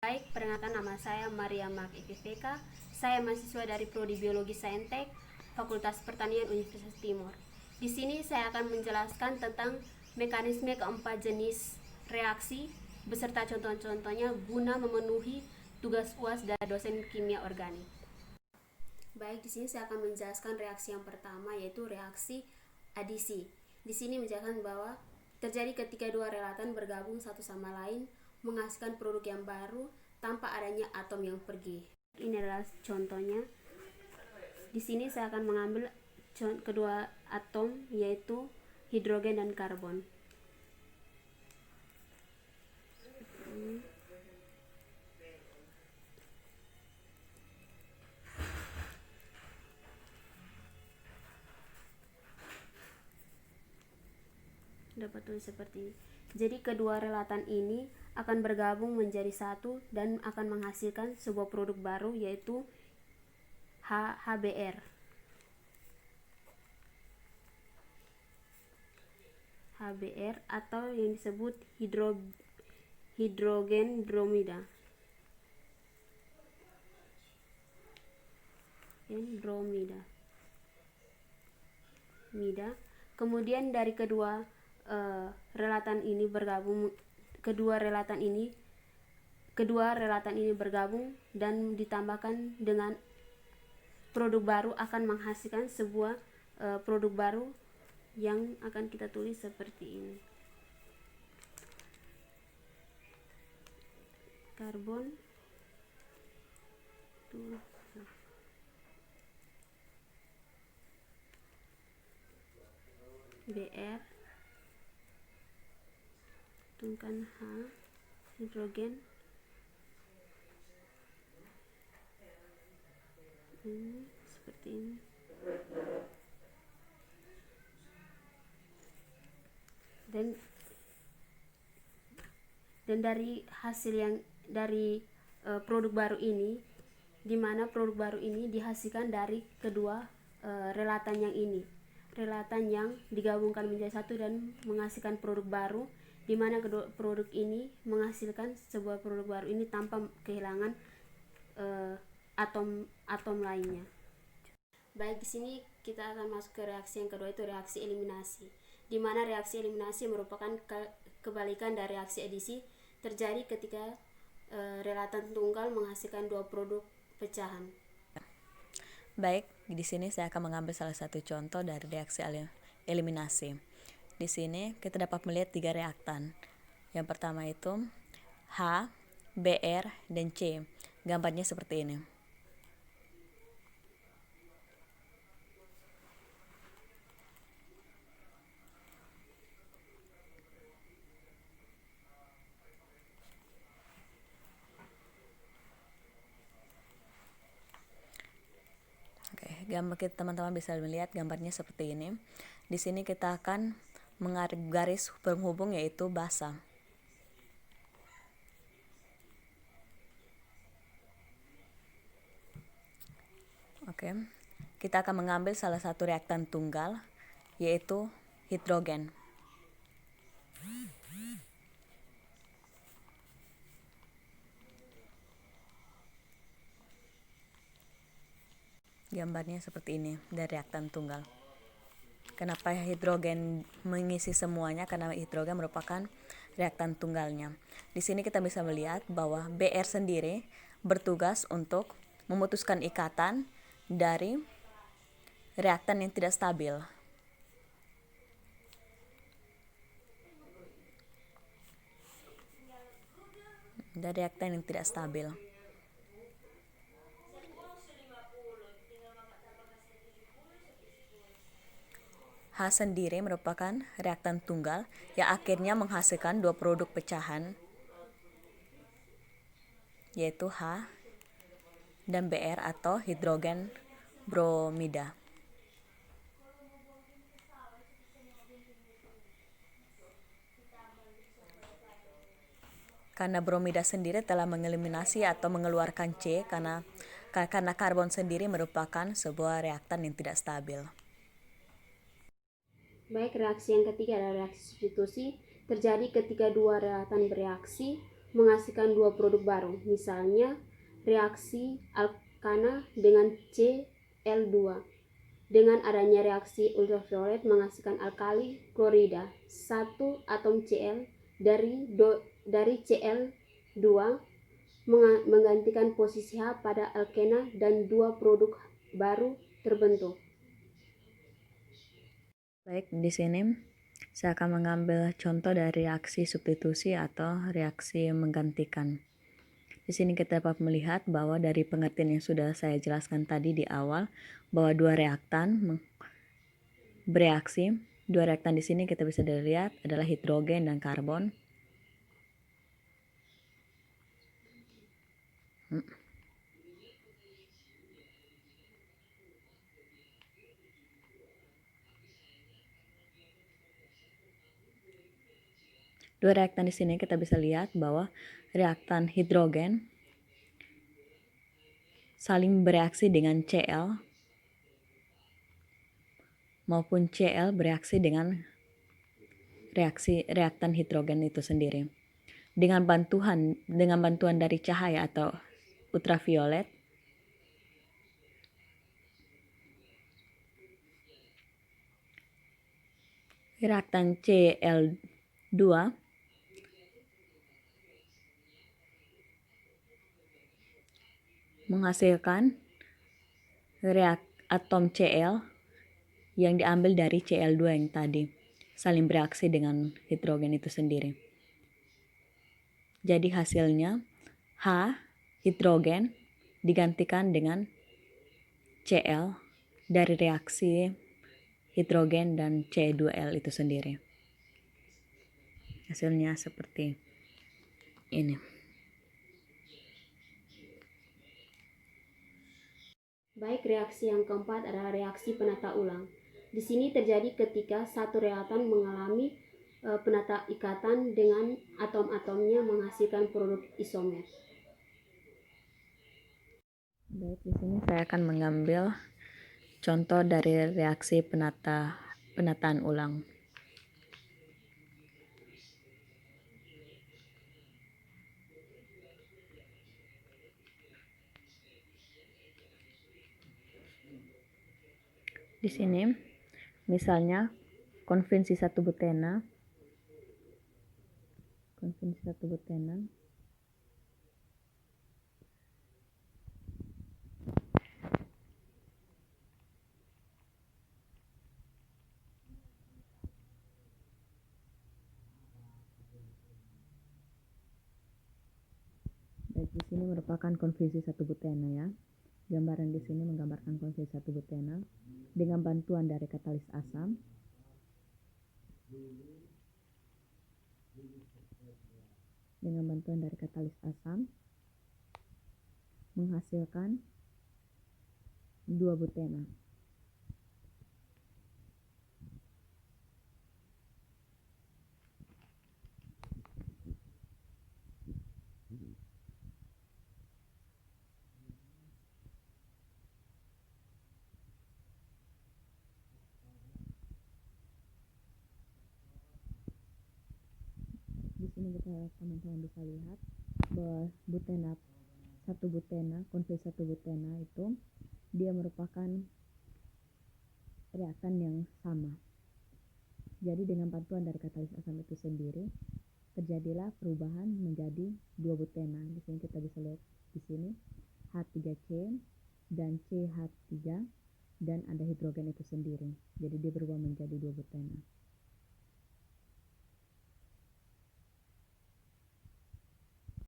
Baik, perkenalkan nama saya Maria Mak IPVK. Saya mahasiswa dari Prodi Biologi Saintek, Fakultas Pertanian Universitas Timur. Di sini saya akan menjelaskan tentang mekanisme keempat jenis reaksi beserta contoh-contohnya guna memenuhi tugas UAS dari dosen kimia organik. Baik, di sini saya akan menjelaskan reaksi yang pertama, yaitu reaksi adisi. Di sini menjelaskan bahwa terjadi ketika dua relatan bergabung satu sama lain menghasilkan produk yang baru tanpa adanya atom yang pergi. Ini adalah contohnya. Di sini saya akan mengambil kedua atom, yaitu hidrogen dan karbon. Dapat tulis seperti ini. Jadi kedua relatan ini akan bergabung menjadi satu dan akan menghasilkan sebuah produk baru, yaitu HBr. HBr atau yang disebut hidrogen bromida. Bromida. Kemudian dari kedua relatan ini bergabung dan ditambahkan dengan produk baru akan menghasilkan sebuah produk baru yang akan kita tulis seperti ini. Karbon Br tungkan H hidrogen ini seperti ini. Dan dari hasil yang dari produk baru ini, di mana produk baru ini dihasilkan dari kedua relatan yang digabungkan menjadi satu dan menghasilkan produk baru, di mana kedua produk ini menghasilkan sebuah produk baru ini tanpa kehilangan atom lainnya. Baik, di sini kita akan masuk ke reaksi yang kedua, itu reaksi eliminasi, di mana reaksi eliminasi merupakan kebalikan dari reaksi adisi, terjadi ketika relatan tunggal menghasilkan dua produk pecahan. Baik, di sini saya akan mengambil salah satu contoh dari reaksi eliminasi. Di sini kita dapat melihat 3 reaktan. Yang pertama itu H, Br, dan C. Gambarnya seperti ini. Teman-teman bisa melihat gambarnya seperti ini. Di sini kita akan mengarik garis penghubung, yaitu basa. Kita akan mengambil salah satu reaktan tunggal, yaitu hidrogen. Gambarnya seperti ini dari reaktan tunggal. Kenapa hidrogen mengisi semuanya? Karena hidrogen merupakan reaktan tunggalnya. Di sini kita bisa melihat bahwa Br sendiri bertugas untuk memutuskan ikatan dari reaktan yang tidak stabil. H sendiri merupakan reaktan tunggal yang akhirnya menghasilkan dua produk pecahan, yaitu H dan Br atau hidrogen bromida. Karena bromida sendiri telah mengeliminasi atau mengeluarkan C karena karbon sendiri merupakan sebuah reaktan yang tidak stabil. Baik, reaksi yang ketiga adalah reaksi substitusi. Terjadi ketika dua relatan bereaksi menghasilkan dua produk baru, misalnya reaksi alkana dengan Cl2. Dengan adanya reaksi ultraviolet menghasilkan alkali klorida, satu atom Cl dari Cl2 menggantikan posisi H pada alkena dan dua produk baru terbentuk. Baik, di sini saya akan mengambil contoh dari reaksi substitusi atau reaksi menggantikan. Di sini kita dapat melihat bahwa dari pengertian yang sudah saya jelaskan tadi di awal, bahwa dua reaktan bereaksi. Dua reaktan di sini kita bisa dilihat adalah hidrogen dan karbon. Dua reaktan di sini kita bisa lihat bahwa reaktan hidrogen saling bereaksi dengan Cl maupun Cl bereaksi dengan reaktan hidrogen itu sendiri. Dengan bantuan dari cahaya atau ultraviolet, reaktan Cl2 menghasilkan atom Cl yang diambil dari Cl2 yang tadi saling bereaksi dengan hidrogen itu sendiri. Jadi hasilnya H hidrogen digantikan dengan Cl dari reaksi hidrogen dan C2L itu sendiri. Hasilnya seperti ini. Baik, reaksi yang keempat adalah reaksi penata ulang. Di sini terjadi ketika satu reaktan mengalami penata ikatan dengan atom-atomnya menghasilkan produk isomer. Baik, di sini saya akan mengambil contoh dari reaksi penataan ulang. Di sini misalnya konvensi 1 butena baik, di sini merupakan konvensi 1 butena ya. Gambaran di sini menggambarkan konvensi 1 butena dengan bantuan dari katalis asam. Menghasilkan 2 butena. Di sini teman-teman bisa lihat bahwa konvensi 1 butena itu dia merupakan reaktan yang sama. Jadi dengan bantuan dari katalis asam itu sendiri terjadilah perubahan menjadi 2 butena. Di sini kita bisa lihat di sini H3C dan CH3 dan ada hidrogen itu sendiri. Jadi dia berubah menjadi 2 butena.